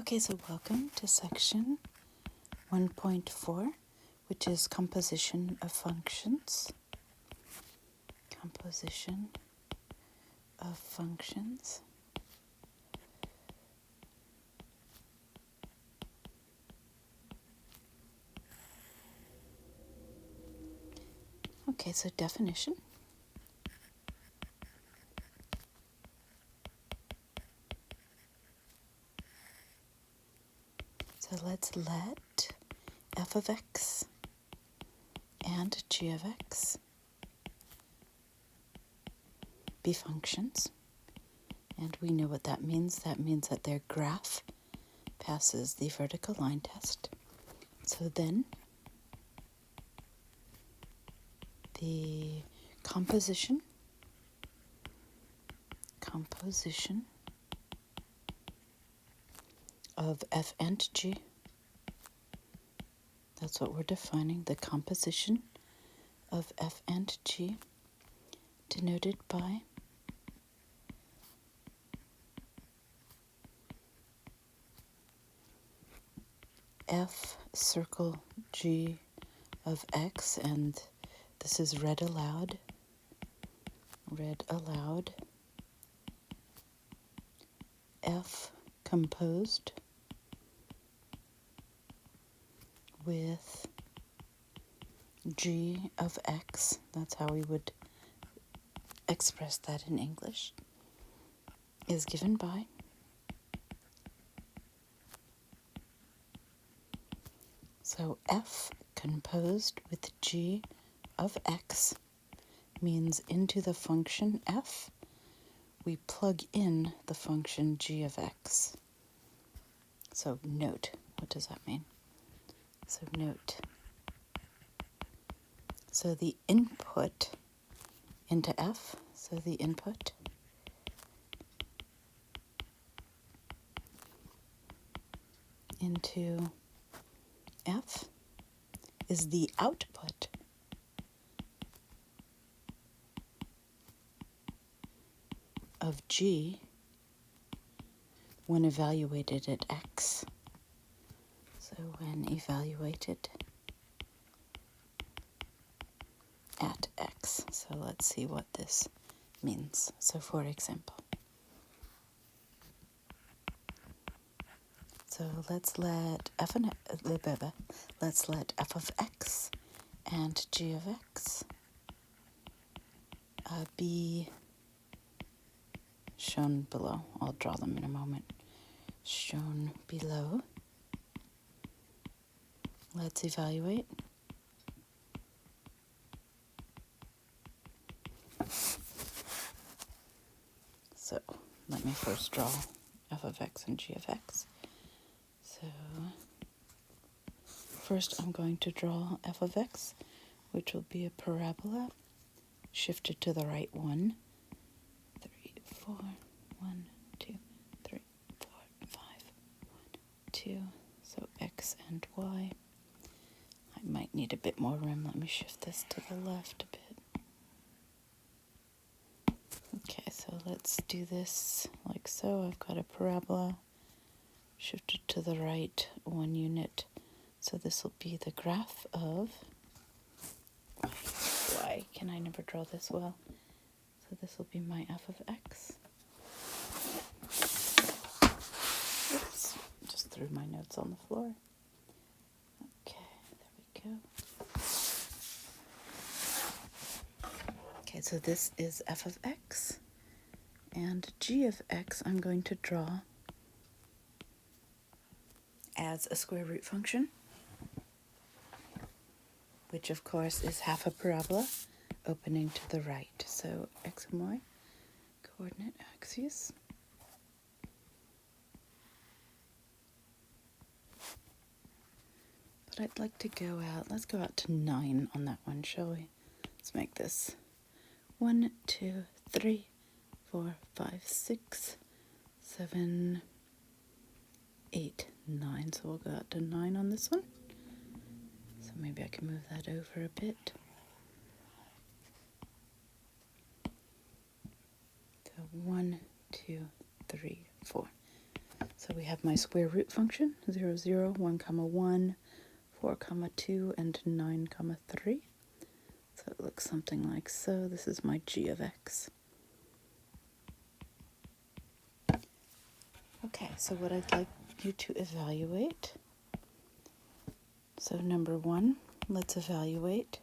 Okay, so welcome to section 1.4, which is composition of functions. Composition of functions. Okay, so definition. So let's let f of x and g of x be functions. And we know what that means. That means that their graph passes the vertical line test. So then the composition of f and g, that's what we're defining, the composition of f and g, denoted by f circle g of x, and this is read aloud, f composed with g of x, that's how we would express that in English, is given by so f composed with g of x means into the function f we plug in the function g of x. So note, what does that mean? So note, so the input into f, so the input into f is the output of g when evaluated at x. So when evaluated at x. So let's see what this means. So for example, so let's let f of x and g of x be shown below. I'll draw them in a moment. Shown below. Let's evaluate. So let me first draw f of x and g of x. So first I'm going to draw f of x, which will be a parabola shifted to the right 1, 3, 4, 1, 2, 3, 4, 5, 1, 2. So x and y. I might need a bit more room. Let me shift this to the left a bit. Okay, so let's do this like so. I've got a parabola shifted to the right 1 unit. So this will be the graph of, why can I never draw this well? So this will be my f of x. Oops, just threw my notes on the floor. Okay, there we go. Okay, so this is f of x, and g of x I'm going to draw as a square root function, which of course is half a parabola opening to the right. So x and y, coordinate axes. But I'd like to go out, let's go out to 9 on that one, shall we? Let's make this 1, 2, 3, 4, 5, 6, 7, 8, 9. So we'll go out to 9 on this one. So maybe I can move that over a bit. So 1, 2, 3, 4. So we have my square root function, 0, 0, 1, comma 1, 4, comma 2, and 9, comma 3. So it looks something like so. This is my g of x. Okay, so what I'd like you to evaluate. So number 1, let's evaluate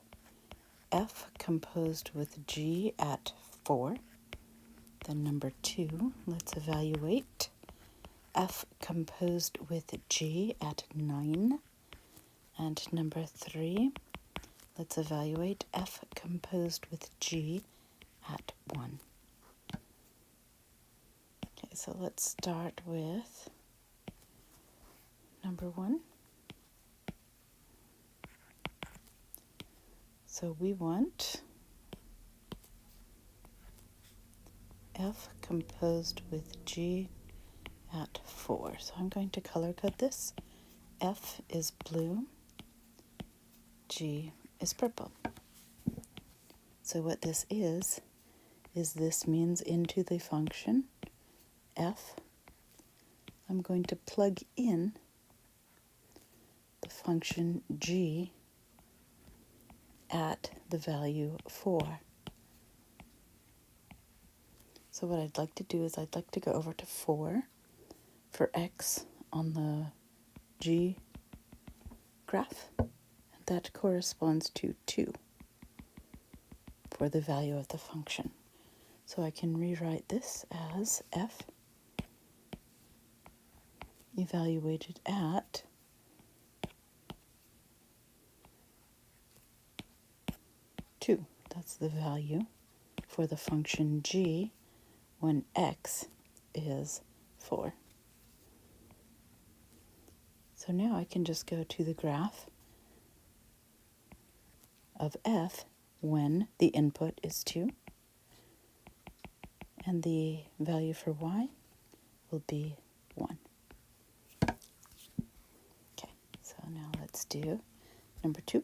f composed with g at 4. Then number 2, let's evaluate f composed with g at 9. And number 3, let's evaluate f composed with g at 1. Okay, so let's start with number 1. So we want f composed with g at 4. So I'm going to color code this. F is blue, G is purple. So what this is this means into the function f, I'm going to plug in the function g at the value 4. So what I'd like to do is I'd like to go over to 4 for x on the g graph. And that corresponds to 2 for the value of the function. So I can rewrite this as f evaluated at 2. That's the value for the function g when x is 4. So now I can just go to the graph of f when the input is 2, and the value for y will be 1. Okay, so now let's do number 2.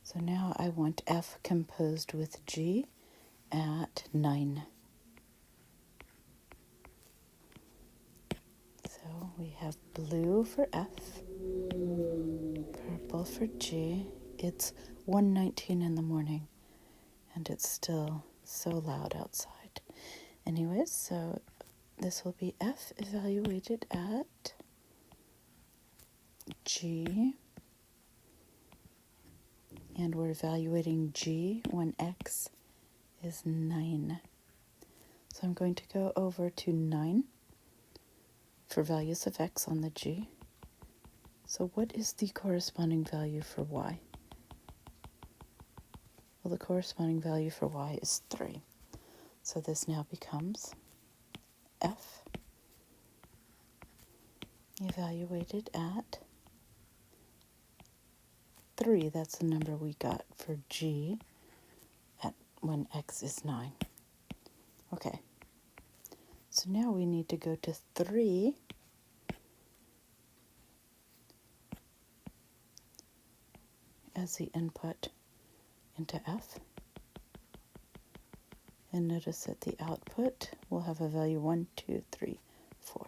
So now I want f composed with g at 9. So we have blue for f, purple for g. It's 1:19 in the morning, and it's still so loud outside. Anyways, so this will be f evaluated at g, and we're evaluating g when x is 9. So I'm going to go over to 9 for values of x on the g. So what is the corresponding value for y? Well, the corresponding value for y is 3. So this now becomes f evaluated at 3. That's the number we got for g at when x is 9. Okay. So now we need to go to 3 as the input into f. And notice that the output will have a value 1, 2, 3, 4.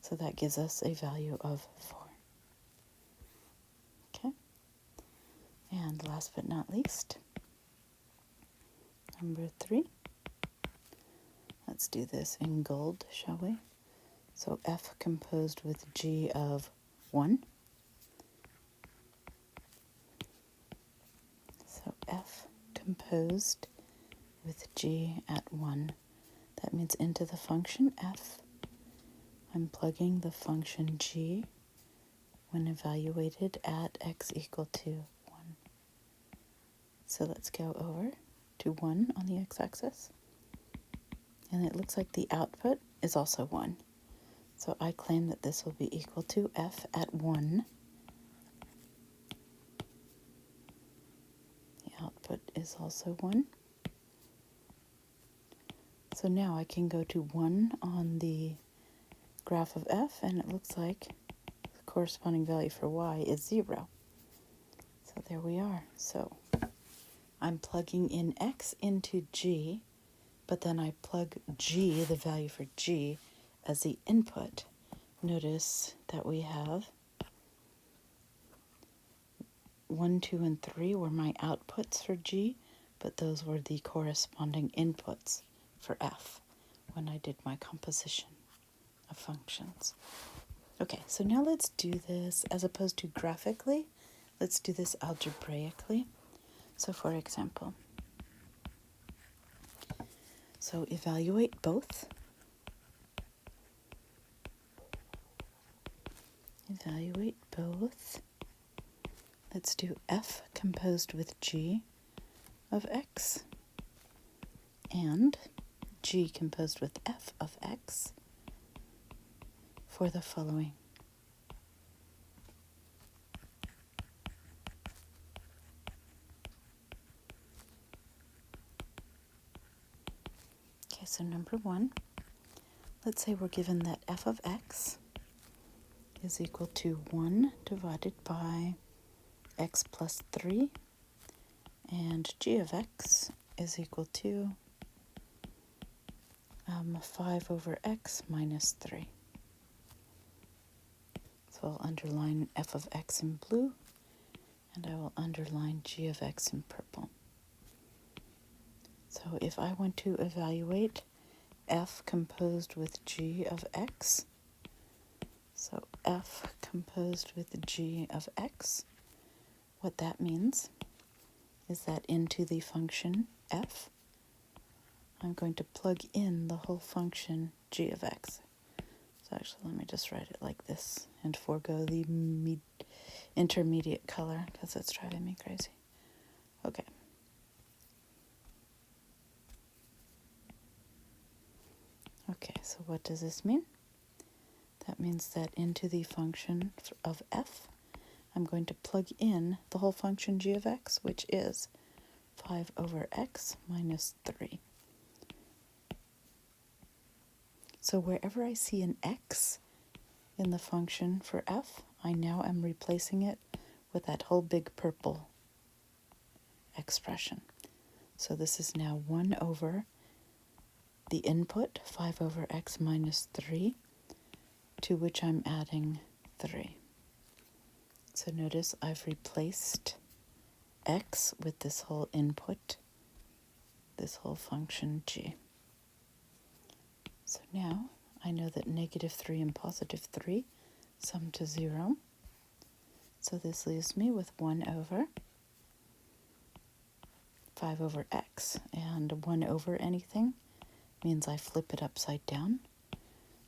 So that gives us a value of 4. Okay. And last but not least, number 3. Let's do this in gold, shall we? So f composed with g of 1. So f composed with g at 1. That means into the function f, I'm plugging the function g when evaluated at x equal to 1. So let's go over to 1 on the x-axis. And it looks like the output is also 1. So I claim that this will be equal to f at 1. The output is also 1. So now I can go to 1 on the graph of f, and it looks like the corresponding value for y is 0. So there we are. So I'm plugging in x into g but then I plug g, the value for g, as the input. Notice that we have 1, 2, and 3 were my outputs for g, but those were the corresponding inputs for f when I did my composition of functions. Okay, so now let's do this as opposed to graphically. Let's do this algebraically. So for example, so evaluate both. Evaluate both. Let's do f composed with g of x and g composed with f of x for the following. Okay, so number one, let's say we're given that f of x is equal to 1 divided by x plus 3, and g of x is equal to 5 over x minus 3. So I'll underline f of x in blue, and I will underline g of x in purple. So if I want to evaluate f composed with g of x, so f composed with g of x, what that means is that into the function f, I'm going to plug in the whole function g of x. So actually, let me just write it like this and forego the intermediate color because it's driving me crazy. Okay. Okay, so what does this mean? That means that into the function of f, I'm going to plug in the whole function g of x, which is 5 over x minus 3. So wherever I see an x in the function for f, I now am replacing it with that whole big purple expression. So this is now 1 over the input, 5 over x minus 3, to which I'm adding 3. So notice I've replaced x with this whole input, this whole function g. So now I know that negative 3 and positive 3 sum to 0. So this leaves me with 1 over 5 over x. And 1 over anything means I flip it upside down.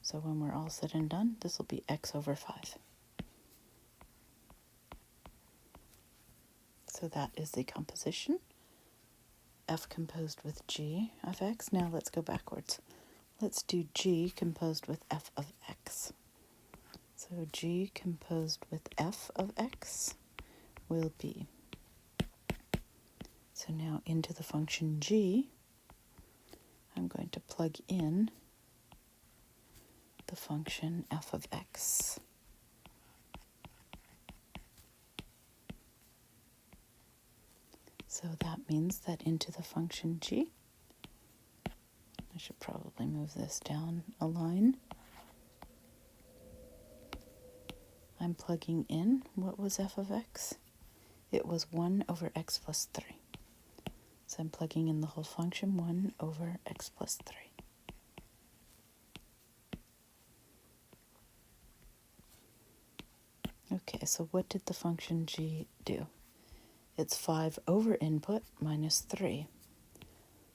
So when we're all said and done, this will be x over 5. So that is the composition. F composed with g of x. Now let's go backwards. Let's do g composed with f of x. So g composed with f of x will be, so now into the function g, I'm going to plug in the function f of x. So that means that into the function g, I should probably move this down a line. I'm plugging in, what was f of x? It was 1 over x plus 3. So I'm plugging in the whole function 1 over x plus 3. Okay, so what did the function g do? It's 5 over input minus 3.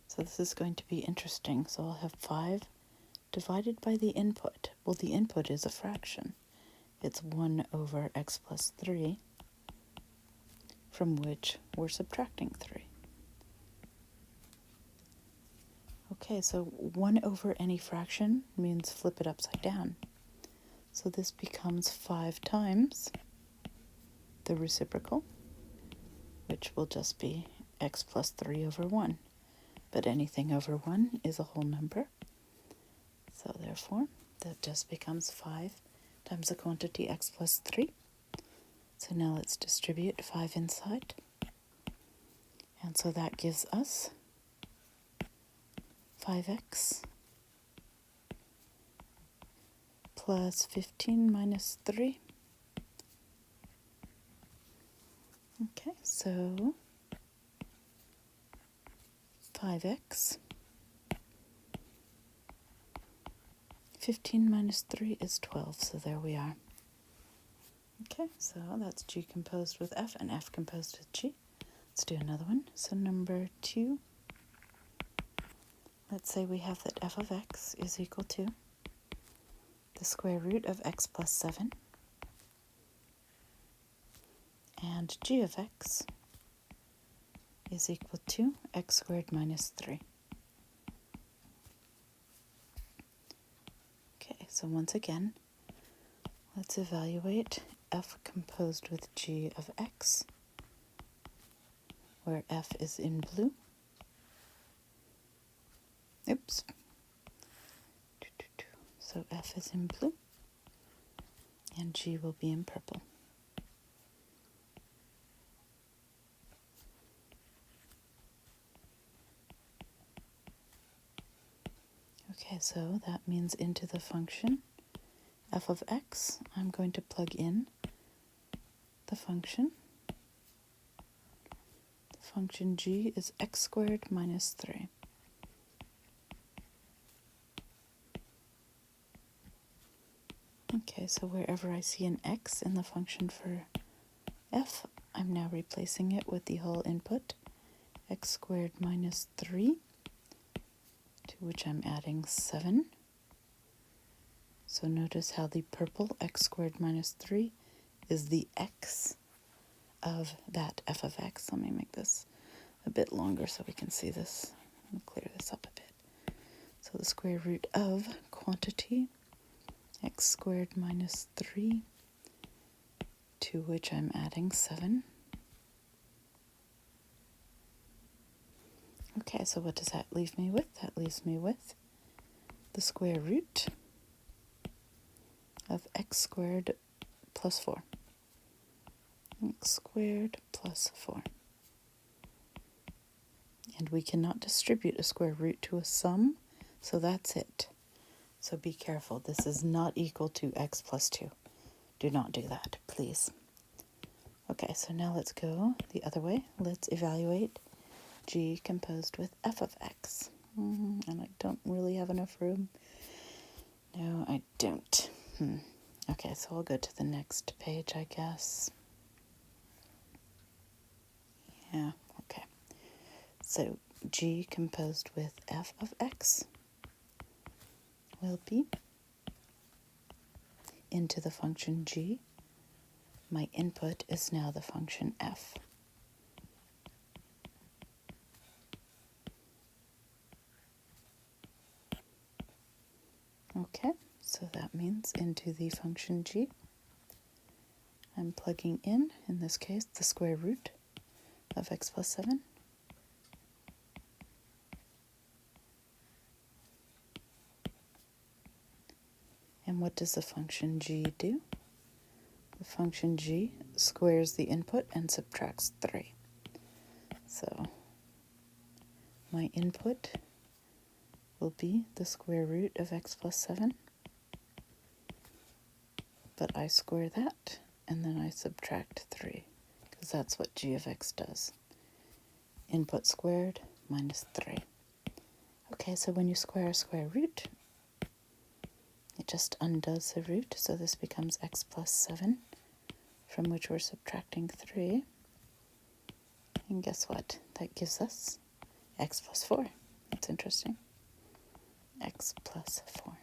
So this is going to be interesting. So I'll have 5 divided by the input. Well, the input is a fraction. It's 1 over x plus 3, from which we're subtracting 3. Okay, so 1 over any fraction means flip it upside down. So this becomes 5 times the reciprocal, which will just be x plus 3 over 1. But anything over 1 is a whole number. So therefore, that just becomes 5 times the quantity x plus 3. So now let's distribute 5 inside. And so that gives us 5x plus 15 minus 3. Okay, so 5x. 15 minus 3 is 12, so there we are. Okay, so that's G composed with F and F composed with G. Let's do another one. So number 2, let's say we have that f of x is equal to the square root of x plus 7 and g of x is equal to x squared minus 3. Okay, so once again, let's evaluate f composed with g of x, where f is in blue. Oops. So f is in blue, and g will be in purple. Okay, so that means into the function f of x, I'm going to plug in the function. The function g is x squared minus 3. Okay, so wherever I see an x in the function for f, I'm now replacing it with the whole input, x squared minus 3, to which I'm adding 7. So notice how the purple x squared minus 3 is the x of that f of x. Let me make this a bit longer so we can see this. I'll clear this up a bit. So the square root of quantity x squared minus 3, to which I'm adding 7. Okay, so what does that leave me with? That leaves me with the square root of x squared plus 4. X squared plus 4. And we cannot distribute a square root to a sum, so that's it. So be careful. This is not equal to x plus 2. Do not do that, please. Okay, so now let's go the other way. Let's evaluate g composed with f of x. And I don't really have enough room. No, I don't. Okay, so I'll go to the next page, I guess. Yeah, okay. So g composed with f of x will be into the function g. My input is now the function f. Okay, so that means into the function g, I'm plugging in this case, the square root of x plus 7. And what does the function g do? The function g squares the input and subtracts 3. So my input will be the square root of x plus 7. But I square that, and then I subtract 3, because that's what g of x does. Input squared minus 3. Okay, so when you square a square root, it just undoes the root, so this becomes x plus 7, from which we're subtracting 3. And guess what? That gives us x plus 4. That's interesting. X plus 4.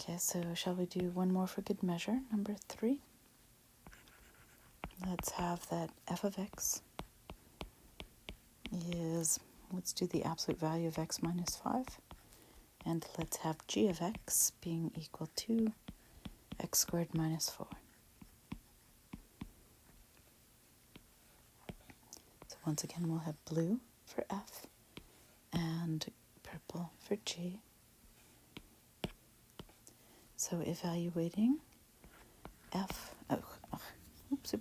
Okay, so shall we do one more for good measure? Number 3. Let's have that f of x is, let's do the absolute value of x minus 5. And let's have g of x being equal to x squared minus 4. So once again, we'll have blue for f and purple for g. So evaluating f, oops,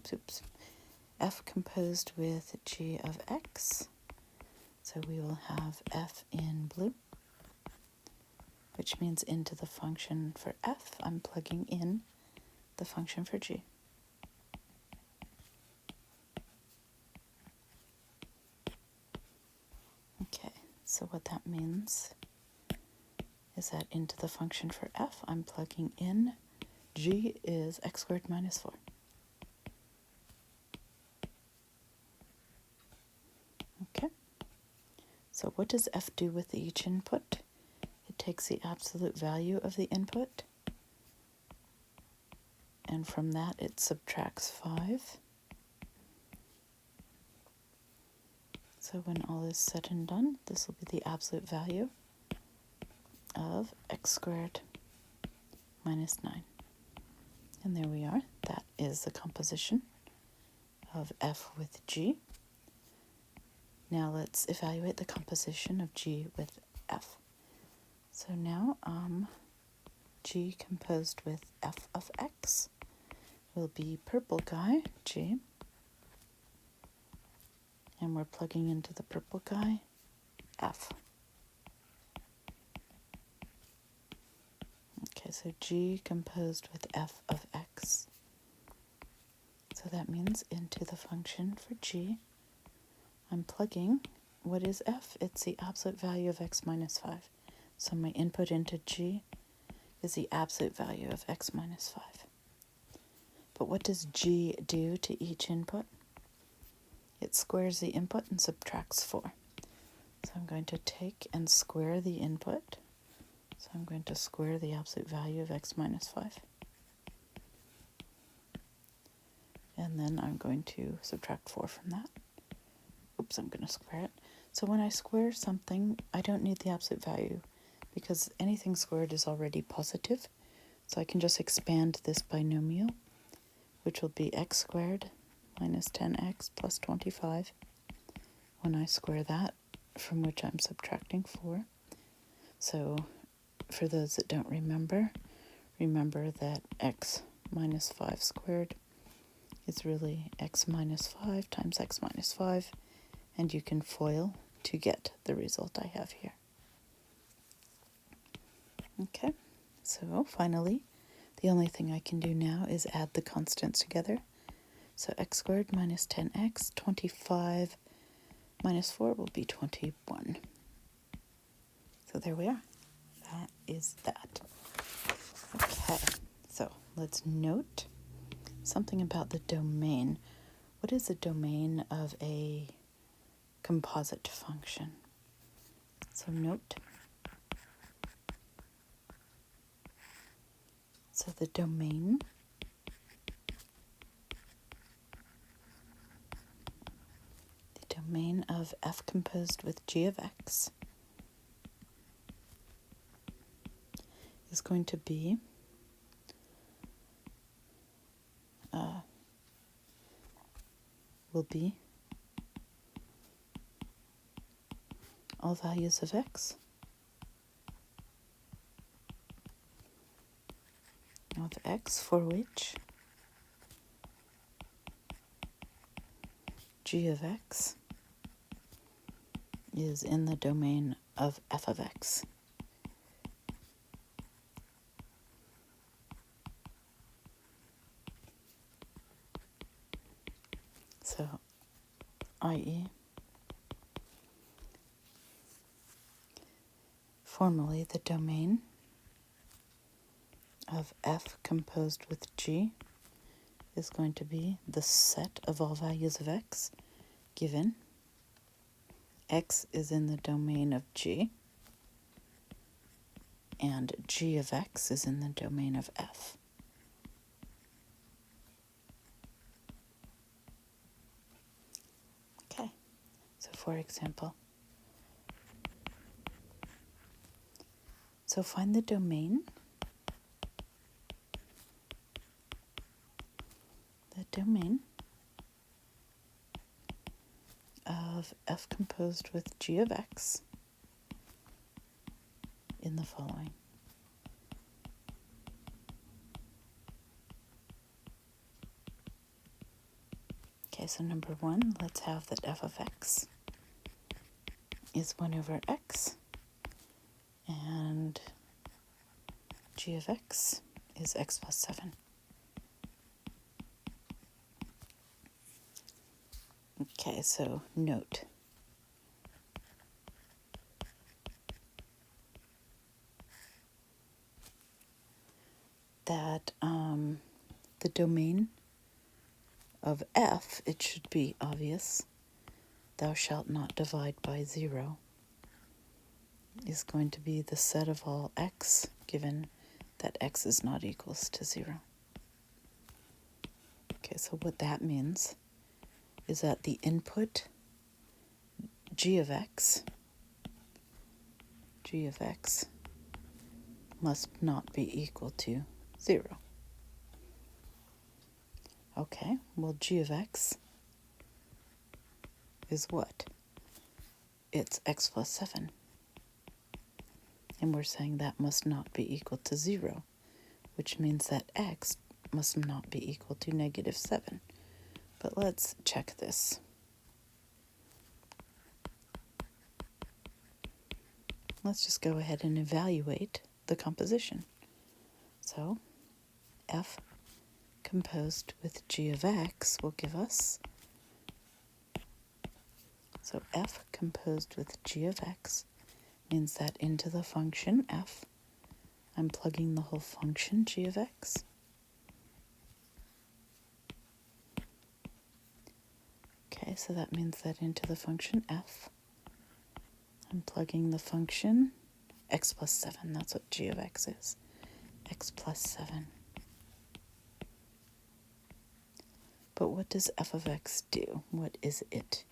f composed with g of x, So we will have f in blue, which means into the function for f, I'm plugging in the function for g. Okay, so what that means is that into the function for f, I'm plugging in g is x squared minus 4. Okay, so what does f do with each input? It takes the absolute value of the input, and from that it subtracts 5. So when all is said and done, this will be the absolute value of x squared minus 9. And there we are. That is the composition of f with g. Now let's evaluate the composition of g with f. So now g composed with f of x will be purple guy, g. And we're plugging into the purple guy, f. Okay, so g composed with f of x. So that means into the function for g, I'm plugging, what is f? It's the absolute value of x minus 5. So my input into g is the absolute value of x minus 5. But what does g do to each input? It squares the input and subtracts 4. So I'm going to take and square the input. So I'm going to square the absolute value of x minus 5. And then I'm going to subtract 4 from that. Oops, I'm going to square it. So when I square something, I don't need the absolute value because anything squared is already positive. So I can just expand this binomial, which will be x squared minus 10x plus 25 when I square that, from which I'm subtracting 4. So for those that don't remember that x minus 5 squared is really x minus 5 times x minus 5, and you can FOIL to get the result I have here. Okay, so finally, the only thing I can do now is add the constants together. So x squared minus 10x, 25 minus 4 will be 21. So there we are. That is that. Okay, so let's note something about the domain. What is the domain of a composite function? So note, so the domain of f composed with g of x is going to be will be all values of x for which g of x is in the domain of f of x. So, i.e., formally the domain of f composed with g is going to be the set of all values of x given x is in the domain of g and g of x is in the domain of f. Okay, so for example, so find the domain of f composed with g of x in the following. Okay, so number 1, let's have that f of x is 1 over x, and g of x is x plus 7. Okay, so note. That the domain of f, it should be obvious, thou shalt not divide by 0, is going to be the set of all x, given that x is not equals to 0. Okay, so what that means is that the input g of x must not be equal to 0. Okay, well, g of x is what? It's x plus 7. And we're saying that must not be equal to 0, which means that x must not be equal to negative 7. But let's check this. Let's just go ahead and evaluate the composition. So f composed with g of x will give us, so f composed with g of x means that into the function f, I'm plugging the whole function g of x. Okay, so that means that into the function f, I'm plugging the function x plus 7. That's what g of x is. X plus 7. But what does f of x do? What is it?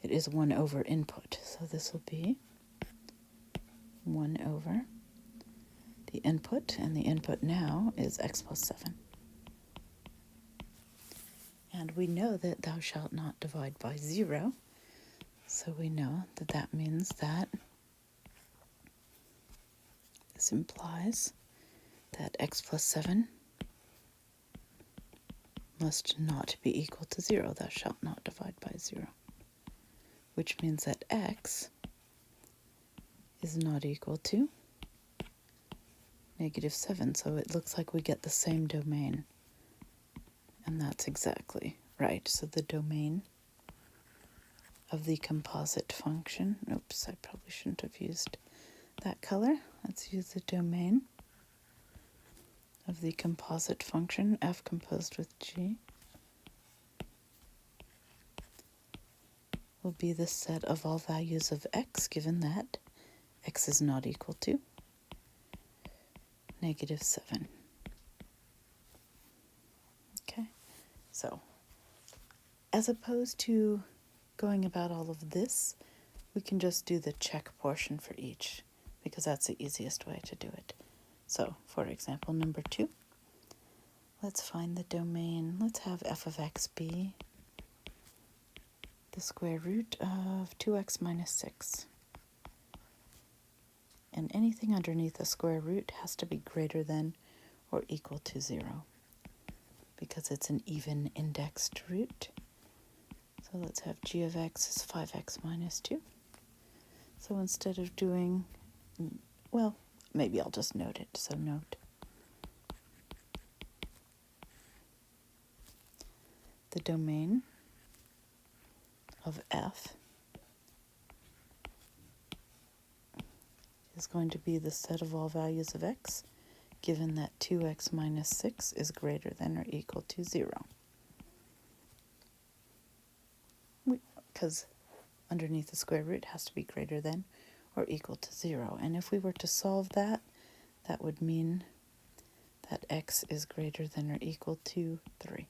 It is 1 over input. So this will be 1 over the input, and the input now is x plus 7. And we know that thou shalt not divide by 0. So we know that that means that this implies that x plus 7 must not be equal to 0. Thou shalt not divide by 0. Which means that x is not equal to negative 7. So it looks like we get the same domain. And that's exactly right. So the domain of the composite function, oops, I probably shouldn't have used that color. Let's use the domain of the composite function, f composed with g, will be the set of all values of x, given that x is not equal to negative 7. Okay, so as opposed to going about all of this, we can just do the check portion for each, because that's the easiest way to do it. So, for example, number 2, let's find the domain. Let's have f of x be the square root of 2x minus 6. And anything underneath the square root has to be greater than or equal to 0, because it's an even indexed root. So let's have g of x is 5x minus 2. So instead of doing, well, maybe I'll just note it. So note the domain of f is going to be the set of all values of x, given that 2x minus 6 is greater than or equal to 0. Because underneath the square root has to be greater than or equal to 0. And if we were to solve that, that would mean that x is greater than or equal to 3.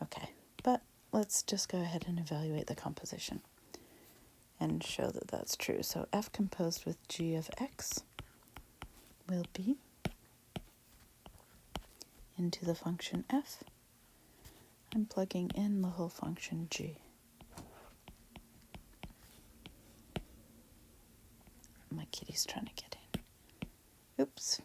Okay, but let's just go ahead and evaluate the composition and show that that's true. So f composed with g of x will be into the function f, I'm plugging in the whole function g. My kitty's trying to get in. Oops.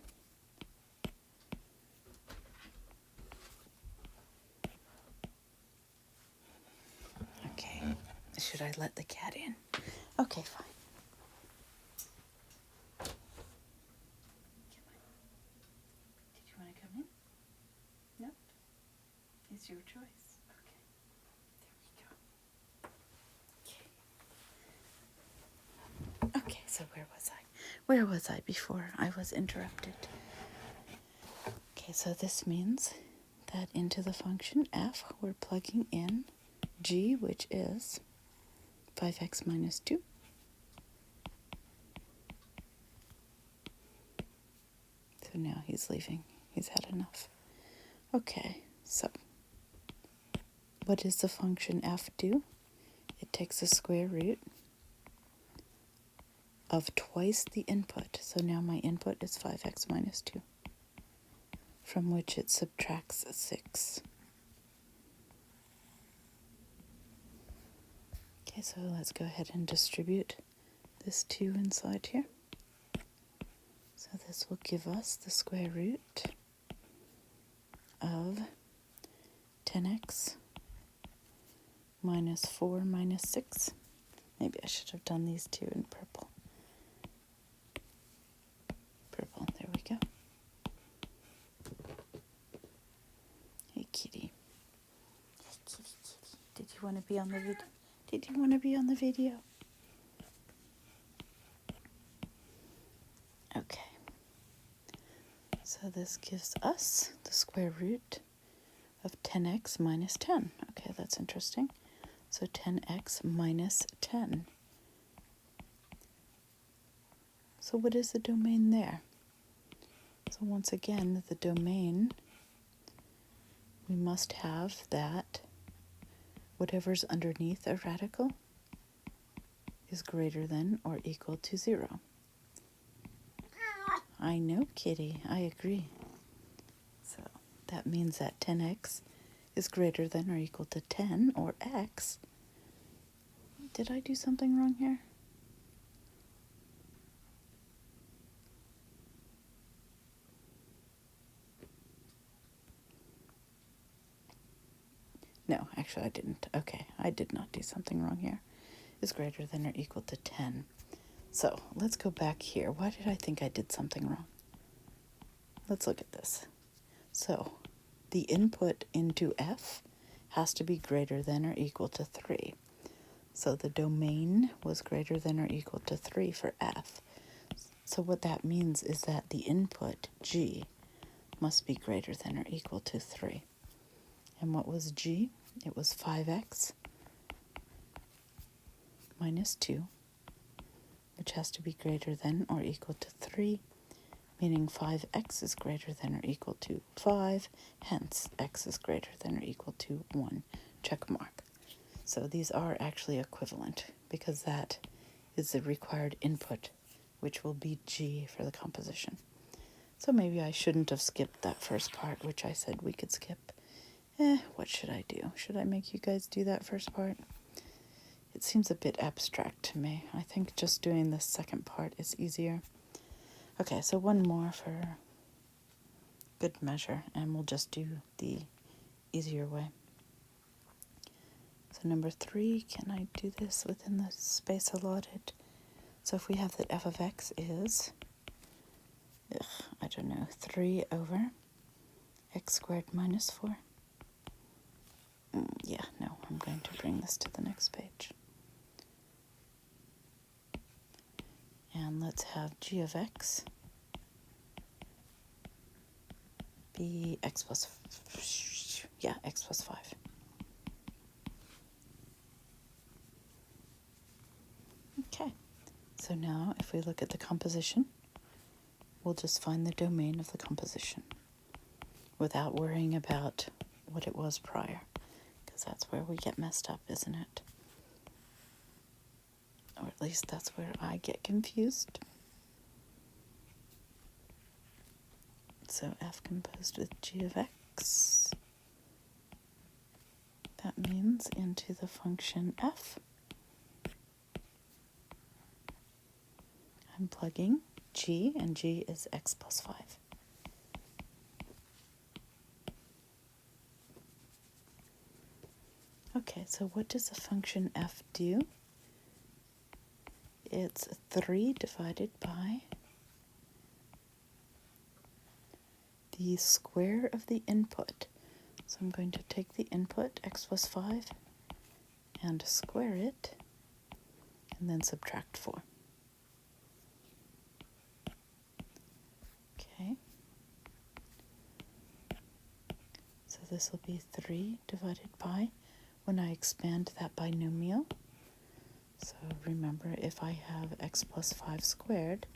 Okay, should I let the cat in? Okay, fine. Did you want to come in? No? It's your choice. Okay. There we go. Okay, so where was I? Where was I before I was interrupted? Okay, so this means that into the function f, we're plugging in g, which is 5x minus 2. So now he's leaving. He's had enough. Okay, so what does the function f do? It takes the square root of twice the input. So now my input is 5x minus 2, from which it subtracts 6. Okay, so let's go ahead and distribute this 2 inside here. So this will give us the square root of 10x minus 4 minus 6. Maybe I should have done these two in purple. Purple, there we go. Hey kitty. Hey kitty, kitty. Did you want to be on the video? Did you want to be on the video? Okay. So this gives us the square root of 10x minus 10. Okay, that's interesting. So 10x minus 10. So what is the domain there? So once again, the domain, we must have that whatever's underneath a radical is greater than or equal to 0. I know, kitty, I agree. So that means that 10x is greater than or equal to 10, or x. Did I do something wrong here? No, actually I didn't. Okay, I did not do something wrong here. Is greater than or equal to 10. So let's go back here. Why did I think I did something wrong? Let's look at this. So the input into f has to be greater than or equal to 3. So the domain was greater than or equal to 3 for f. So what that means is that the input, g, must be greater than or equal to 3. And what was g? It was 5x minus 2, which has to be greater than or equal to 3, meaning 5x is greater than or equal to 5, hence x is greater than or equal to 1, check mark. So these are actually equivalent because that is the required input, which will be g for the composition. So maybe I shouldn't have skipped that first part, which I said we could skip. What should I do? Should I make you guys do that first part? It seems a bit abstract to me. I think just doing the second part is easier. Okay, so one more for good measure, and we'll just do the easier way. So number 3, can I do this within the space allotted? So if we have that f of x is, I don't know, 3 over x squared minus 4. Yeah, no, I'm going to bring this to the next page. And let's have g of x be x plus 5. Okay, so now if we look at the composition, we'll just find the domain of the composition without worrying about what it was prior, because that's where we get messed up, isn't it? Or at least that's where I get confused. So f composed with g of x, that means into the function f, I'm plugging g, and g is x plus 5. Okay, so what does the function f do? it's 3 divided by the square of the input. So I'm going to take the input, x plus 5, and square it, and then subtract 4. Okay. So this will be 3 divided by, when I expand that binomial. So remember, if I have x plus 5 squared,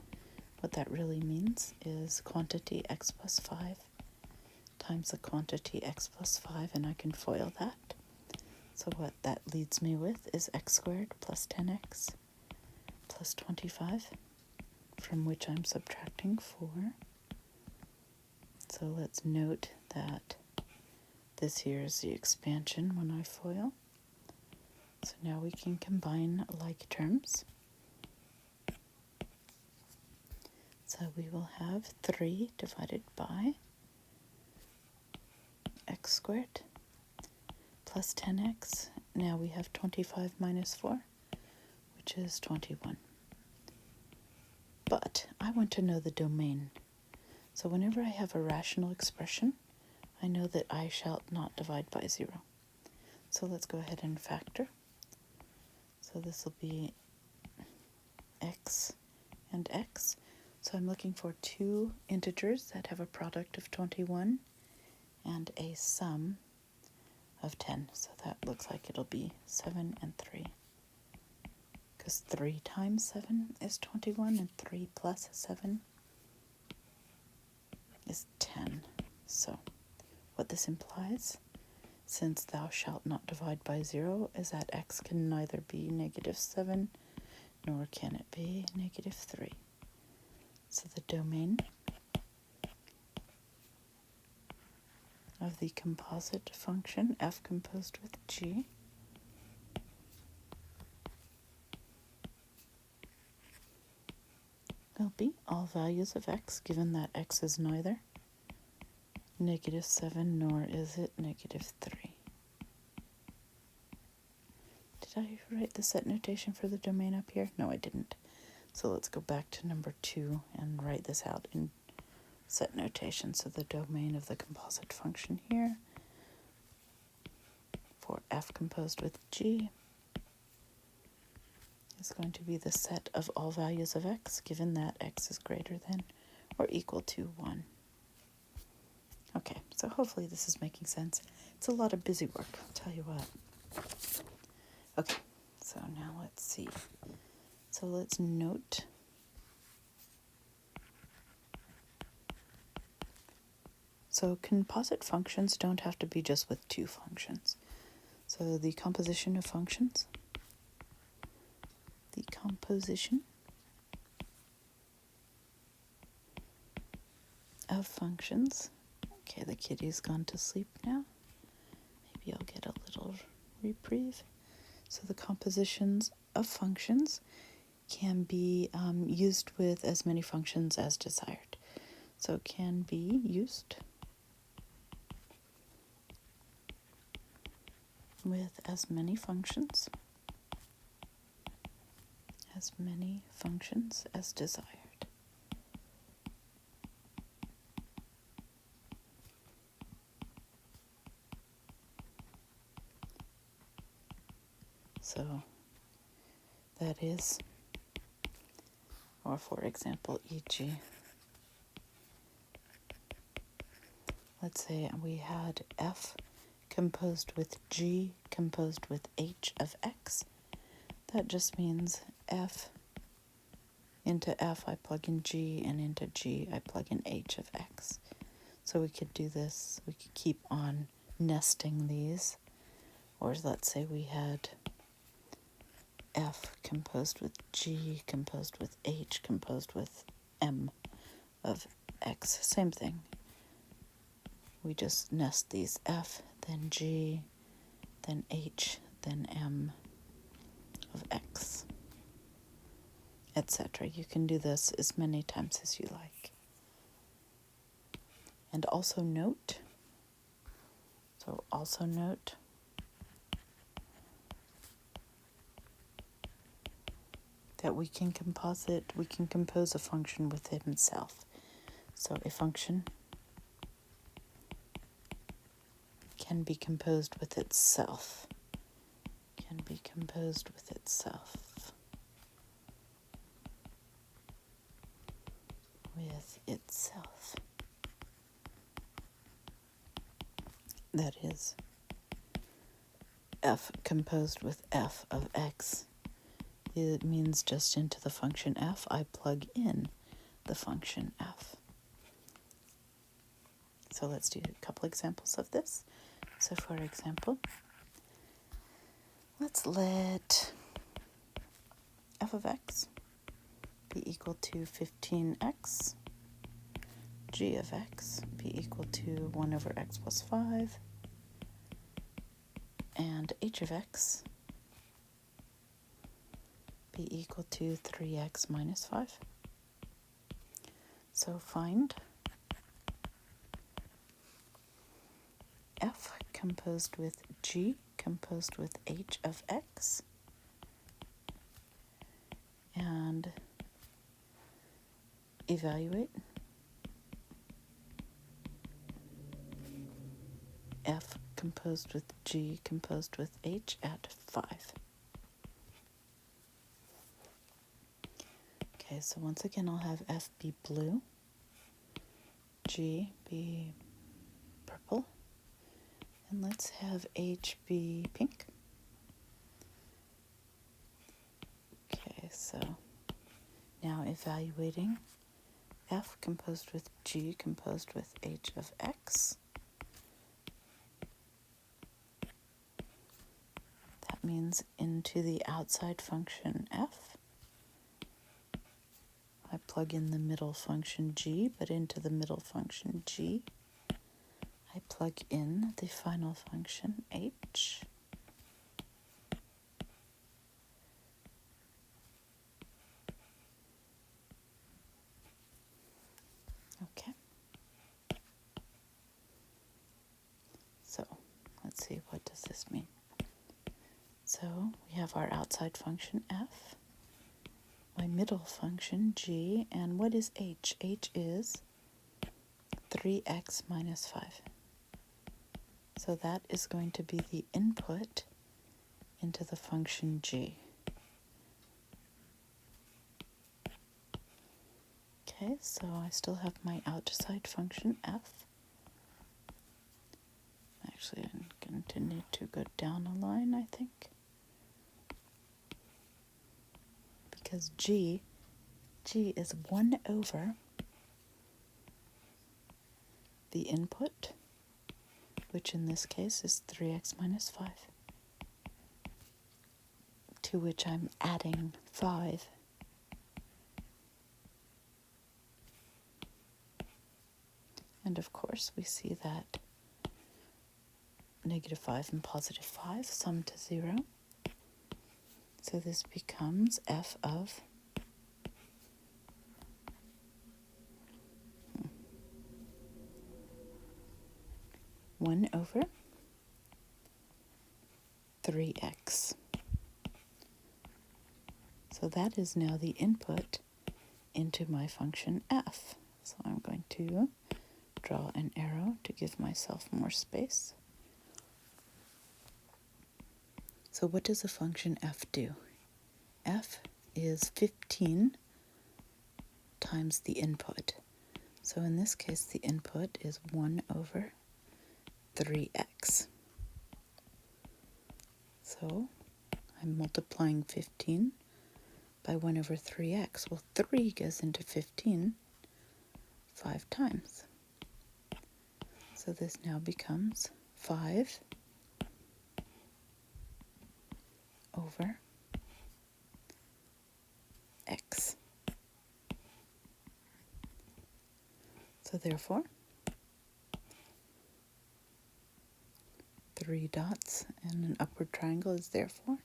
what that really means is quantity x plus 5 times the quantity x plus 5, and I can FOIL that. So what that leaves me with is x squared plus 10x plus 25, from which I'm subtracting 4. So let's note that this here is the expansion when I FOIL. So now we can combine like terms. So we will have 3 divided by x squared plus 10x. Now we have 25 minus 4, which is 21. But I want to know the domain. So whenever I have a rational expression, I know that I shall not divide by 0. So let's go ahead and factor. So this will be x and x. So I'm looking for two integers that have a product of 21 and a sum of 10. So that looks like it'll be 7 and 3. Because 3 times 7 is 21, and 3 plus 7 is 10. So what this implies, since thou shalt not divide by 0, is that x can neither be negative 7 nor can it be negative 3. So the domain of the composite function f composed with g will be all values of x, given that x is neither negative 7 nor is it negative 3. Did I write the set notation for the domain up here? No, I didn't. So let's go back to number 2 and write this out in set notation. So the domain of the composite function here for f composed with g is going to be the set of all values of x, given that x is greater than or equal to 1. Okay, so hopefully this is making sense. It's a lot of busy work, I'll tell you what. Okay, so now let's see. So let's note so composite functions don't have to be just with two functions. So the composition of functions, okay, the kitty's gone to sleep now. Maybe I'll get a little reprieve. So the compositions of functions can be used with as many functions as desired. So it can be used with as many functions as desired. So that is, or for example, e.g., let's say we had f composed with g composed with h of x. That just means f into f I plug in g, and into g I plug in h of x. So we could do this, we could keep on nesting these. Or let's say we had f composed with g composed with h composed with m of x. Same thing. We just nest these f, then g, then h, then m of x, etc. You can do this as many times as you like. And also note that we can compose a function with himself. So a function can be composed with itself. Can be composed with itself. With itself. That is, f composed with f of x. It means just into the function f, I plug in the function f. So let's do a couple examples of this. So for example, let's let f of x be equal to 15x, g of x be equal to 1 over x plus 5, and h of x be equal to 3x minus 5. So find f composed with g composed with h of x, and evaluate f composed with g composed with h at 5. Okay, so once again I'll have f be blue, g be purple, and let's have h be pink. Okay, so now evaluating f composed with g composed with h of x. That means into the outside function f, I plug in the middle function g, but into the middle function g, I plug in the final function h. Okay. So let's see, what does this mean? So we have our outside function f, my middle function g, and what is h? H is 3x minus 5. So that is going to be the input into the function g. Okay, so I still have my outside function f. Actually, I'm going to need to go down a line, I think. Because g is 1 over the input, which in this case is 3x minus 5, to which I'm adding 5. And of course, we see that negative 5 and positive 5 sum to 0. So this becomes f of 1 over 3x. So that is now the input into my function f. So I'm going to draw an arrow to give myself more space. So what does the function f do? F is 15 times the input. So in this case, the input is 1 over 3x. So I'm multiplying 15 by 1 over 3x. Well, 3 goes into 15 5 times. So this now becomes 5 over x. So therefore, 3 dots and an upward triangle is therefore.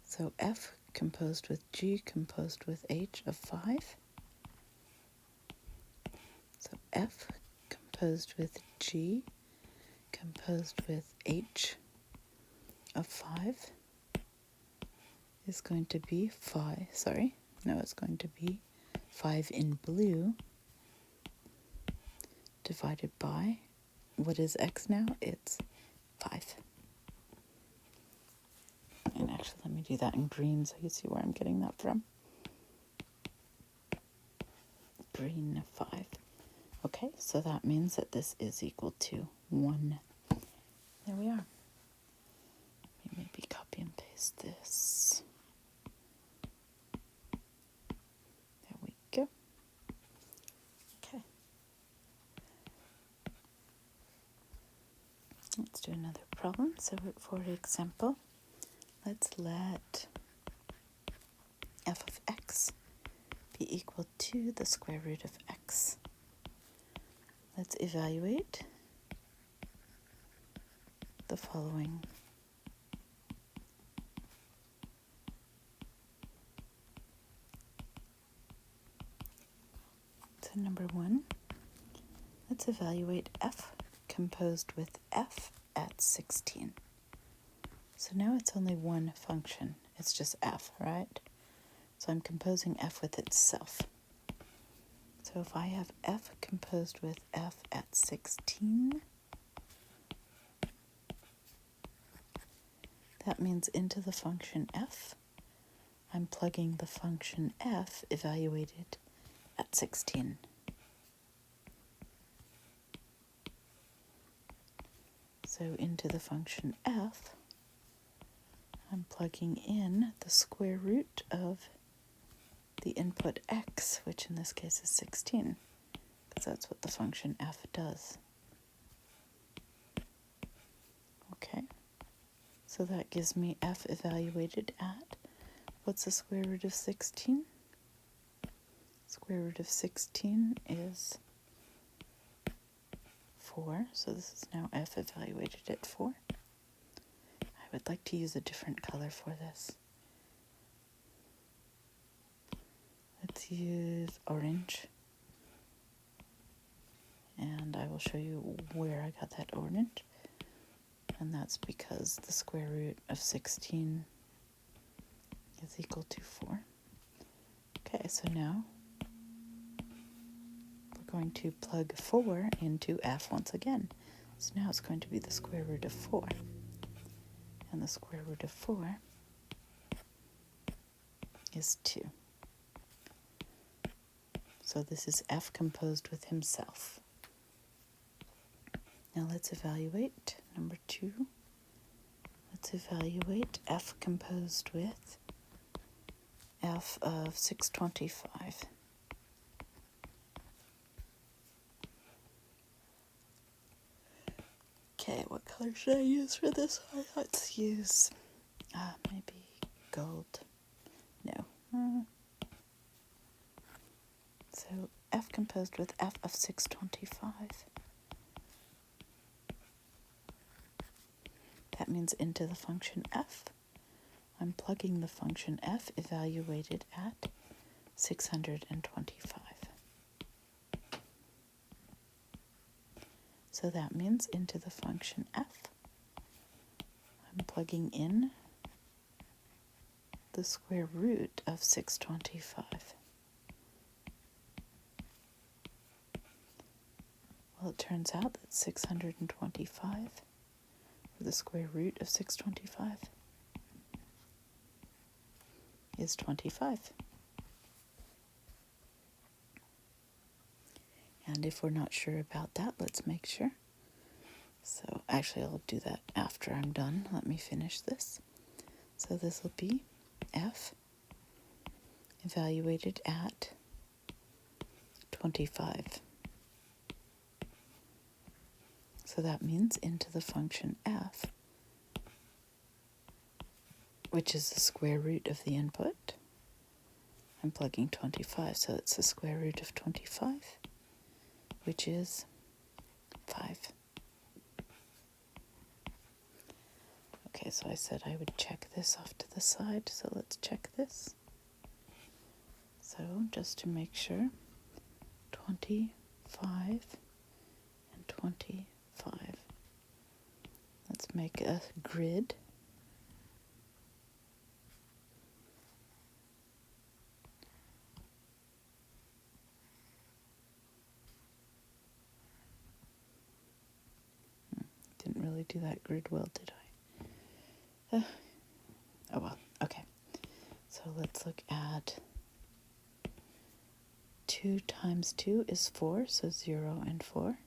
So f composed with g composed with h of 5. So f composed with g composed with h of 5 is going to be 5, sorry, no, it's going to be 5 in blue divided by, what is x now? It's 5. And actually, let me do that in green so you see where I'm getting that from. Green 5. Okay, so that means that this is equal to 1. There we are. Maybe copy and paste this. There we go. Okay. Let's do another problem. So for example, let's let f of x be equal to the square root of x. Let's evaluate the following. So number 1, let's evaluate f composed with f at 16. So now it's only one function. It's just f, right? So I'm composing f with itself. So if I have f composed with f at 16, that means into the function f, I'm plugging the function f evaluated at 16. So into the function f, I'm plugging in the square root of the input x, which in this case is 16, because that's what the function f does. Okay, so that gives me f evaluated at, what's the square root of 16? Square root of 16 is 4, so this is now f evaluated at 4. I would like to use a different color for this. Let's use orange. And I will show you where I got that orange. And that's because the square root of 16 is equal to 4. Okay, so now we're going to plug 4 into f once again. So now it's going to be the square root of 4. And the square root of 4 is 2. So this is f composed with himself. Now let's evaluate number 2. Let's evaluate f composed with f of 625. Okay, what color should I use for this? Let's use maybe gold. No. So f composed with f of 625. That means into the function f, I'm plugging the function f evaluated at 625. So that means into the function f, I'm plugging in the square root of 625. Well, it turns out that 625, or the square root of 625, is 25. And if we're not sure about that, let's make sure. So actually, I'll do that after I'm done. Let me finish this. So this will be f evaluated at 25. So that means into the function f, which is the square root of the input, I'm plugging 25. So it's the square root of 25, which is 5. Okay, so I said I would check this off to the side, so let's check this. So just to make sure, 25 and 25. Let's make a grid. quite do that grid well, did I? Oh well, okay. So let's look at 2 times 2 is 4, so 0 and 4.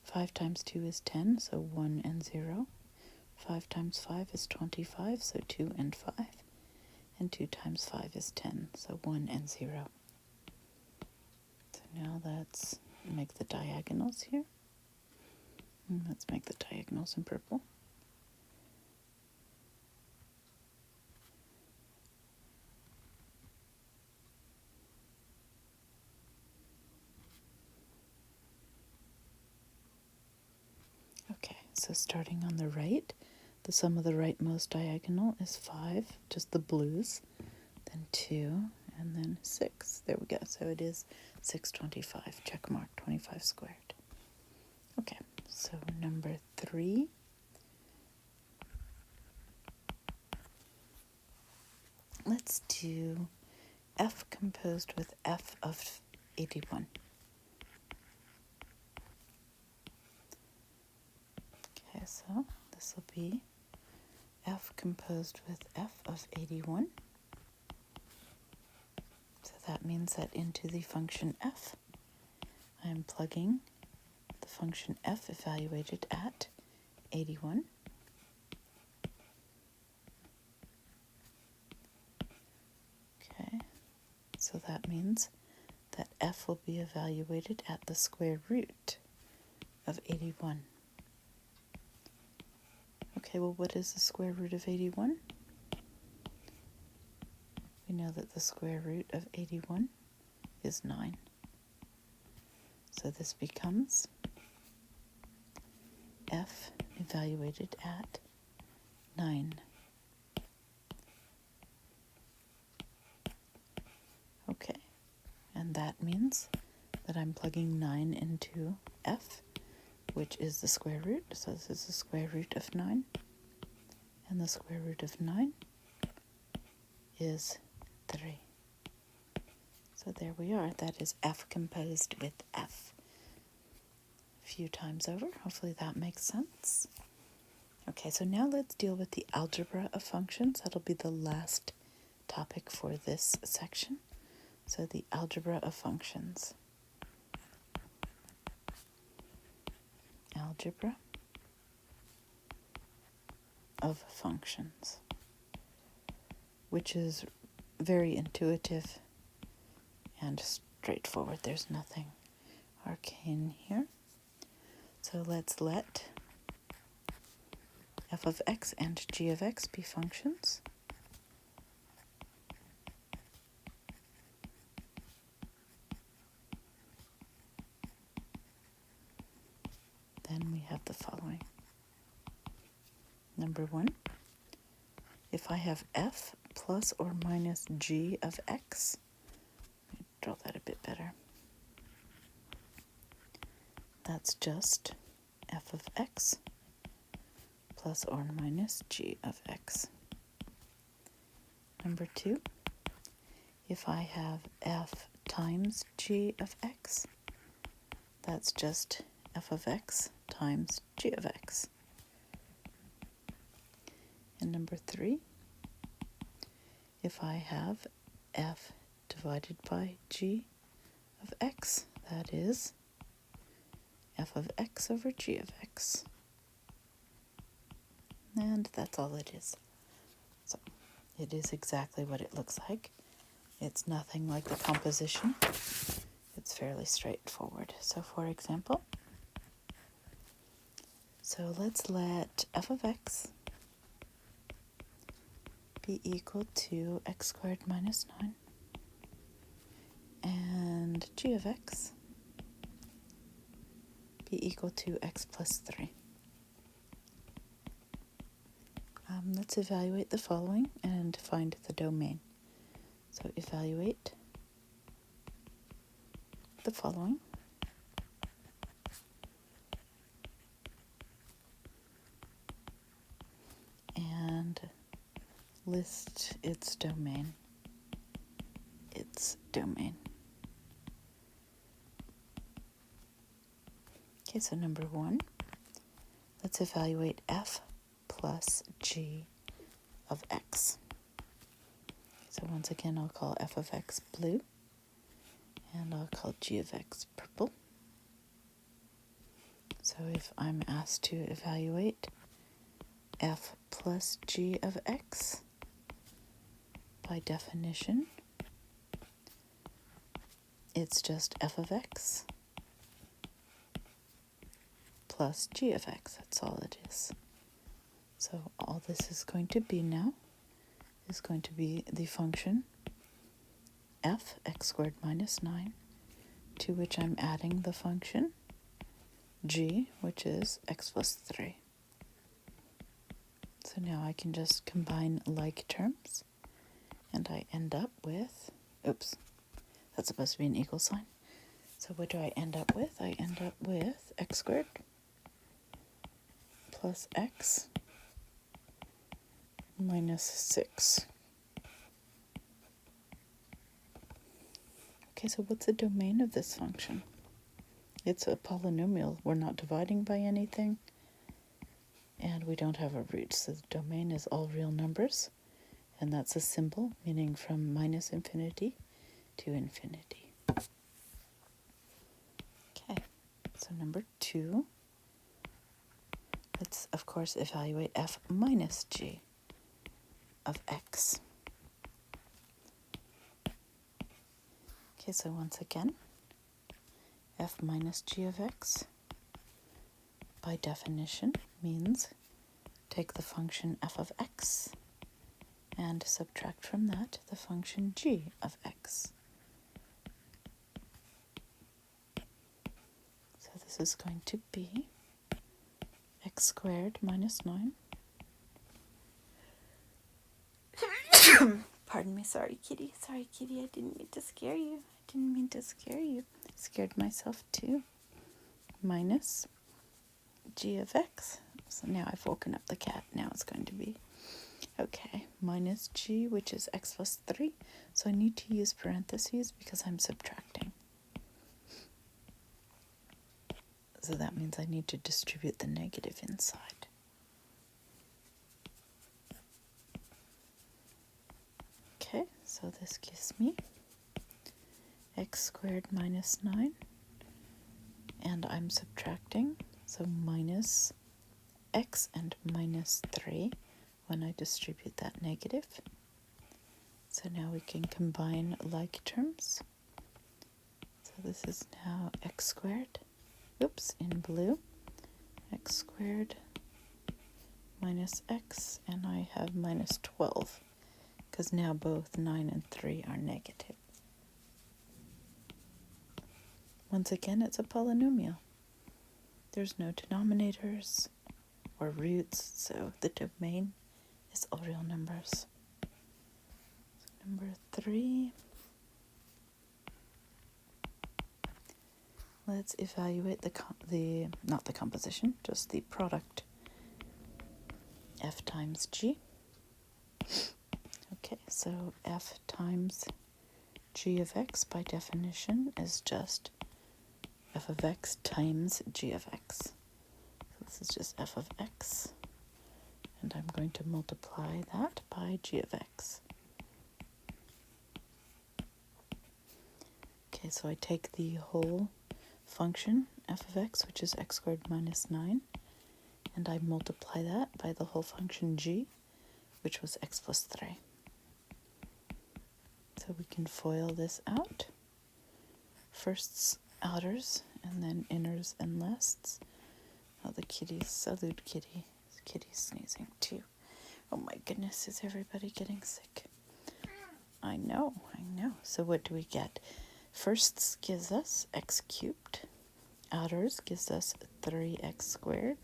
5 times 2 is 10, so 1 and 0. 5 times 5 is 25, so 2 and 5. And 2 times 5 is 10, so 1 and 0. So now let's make the diagonals here. Let's make the diagonals in purple. Okay, so starting on the right, the sum of the rightmost diagonal is 5, just the blues, then 2, and then 6. There we go. So it is 625, check mark, 25 squared. Okay, so number 3. Let's do f composed with f of 81. Okay, so this will be f composed with f of 81. So that means that into the function f, I'm plugging the function f evaluated at 81. Okay, so that means that f will be evaluated at the square root of 81. Okay, well, what is the square root of 81? We know that the square root of 81 is 9. So this becomes f evaluated at 9. Okay, and that means that I'm plugging 9 into f, which is the square root. So this is the square root of 9. And the square root of 9 is 3. So there we are. That is f composed with f. A few times over. Hopefully that makes sense. Okay, so now let's deal with the algebra of functions. That'll be the last topic for this section. So the algebra of functions. Algebra of functions, which is very intuitive and straightforward. There's nothing arcane here. So let's let f of x and g of x be functions. Then we have the following. Number 1, if I have f plus or minus g of x, let me draw that a bit better. That's just f of x plus or minus g of x. Number 2, if I have f times g of x, that's just f of x times g of x. And number 3, if I have f divided by g of x, that is f of x over g of x. And that's all it is. So it is exactly what it looks like. It's nothing like the composition. It's fairly straightforward. So for example, so let's let f of x be equal to x squared minus 9 and g of x be equal to x plus 3. Let's evaluate the following and find the domain. So evaluate the following. And list its domain. Okay, so number 1, let's evaluate f plus g of x. So once again, I'll call f of x blue, and I'll call g of x purple. So if I'm asked to evaluate f plus g of x, by definition, it's just f of x plus g of x. That's all it is. So all this is going to be now is going to be the function f x squared minus 9, to which I'm adding the function g, which is x plus 3. So now I can just combine like terms, and I end up with, oops, that's supposed to be an equal sign. So what do I end up with? I end up with x squared plus x minus 6. Okay, so what's the domain of this function? It's a polynomial. We're not dividing by anything, and we don't have a root, so the domain is all real numbers, and that's a symbol, meaning from minus infinity to infinity. Okay, so number 2, let's of course evaluate f minus g of x. Okay, so once again, f minus g of x, by definition, means take the function f of x and subtract from that the function g of x. So this is going to be x squared minus 9. Pardon me, sorry kitty, I didn't mean to scare you. Scared myself too. Minus g of x. So now I've woken up the cat. Now it's going to be, okay, minus g, which is x plus 3. So I need to use parentheses because I'm subtracting. So that means I need to distribute the negative inside. Okay, so this gives me x squared minus 9, and I'm subtracting, so minus x and minus 3 when I distribute that negative. So now we can combine like terms. So this is now x squared, oops, in blue, x squared minus x, and I have minus 12, because now both 9 and 3 are negative. Once again, it's a polynomial. There's no denominators or roots, so the domain is all real numbers. So number 3, let's evaluate not the composition, just the product, f times g. Okay, so f times g of x by definition is just f of x times g of x. So this is just f of x, and I'm going to multiply that by g of x. Okay, so I take the whole function f of x, which is x squared minus 9, and I multiply that by the whole function g, which was x plus 3. So we can FOIL this out. Firsts, outers, and then inners and lests. Oh, the kitties, salute kitty. Kitty's sneezing too. Oh my goodness, is everybody getting sick? I know. So what do we get? Firsts gives us x cubed. Outers gives us 3x squared.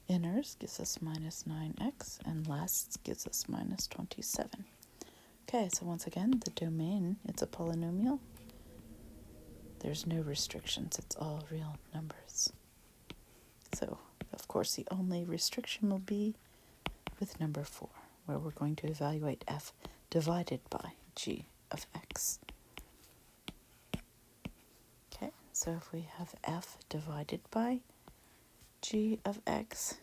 Inners gives us minus 9x. And lasts gives us minus 27. Okay, so once again, the domain, it's a polynomial. There's no restrictions. It's all real numbers. So, of course, the only restriction will be with number 4, where we're going to evaluate f divided by g of x. Okay, so if we have f divided by g of x,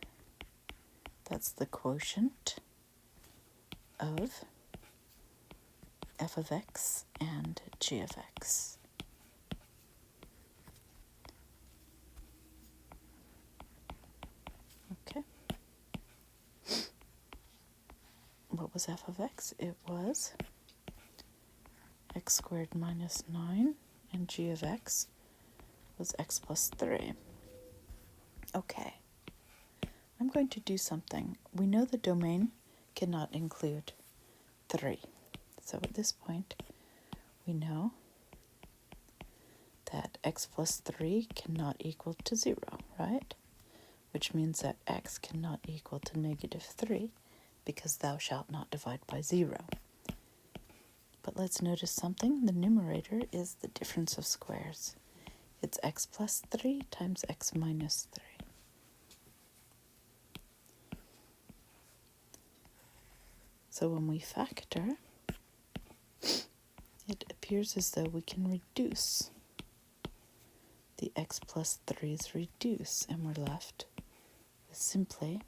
that's the quotient of f of x and g of x. Okay. What was f of x? It was x squared minus 9, and g of x was x plus 3. Okay. I'm going to do something. We know the domain cannot include 3. So at this point, we know that x plus 3 cannot equal to 0, right? Which means that x cannot equal to negative 3 because thou shalt not divide by 0. But let's notice something. The numerator is the difference of squares. It's x plus 3 times x minus 3. So when we factor, it appears as though we can reduce. The x plus 3's reduce, and we're left with simply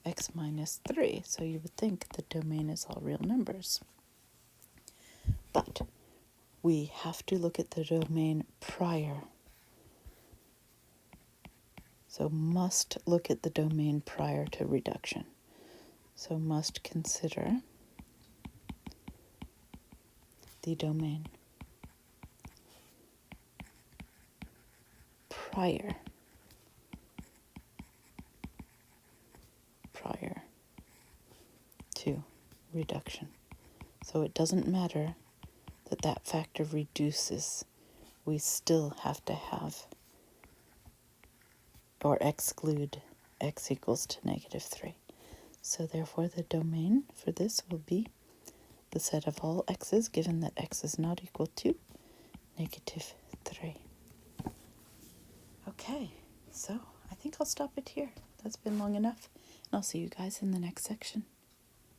x minus 3. So you would think the domain is all real numbers. But we have to look at the domain prior. So must look at the domain prior to reduction. So must consider the domain prior to reduction. So it doesn't matter that that factor reduces. We still have to have or exclude x equals to negative 3. So therefore the domain for this will be the set of all x's given that x is not equal to negative 3. Okay, so I think I'll stop it here. That's been long enough, and I'll see you guys in the next section.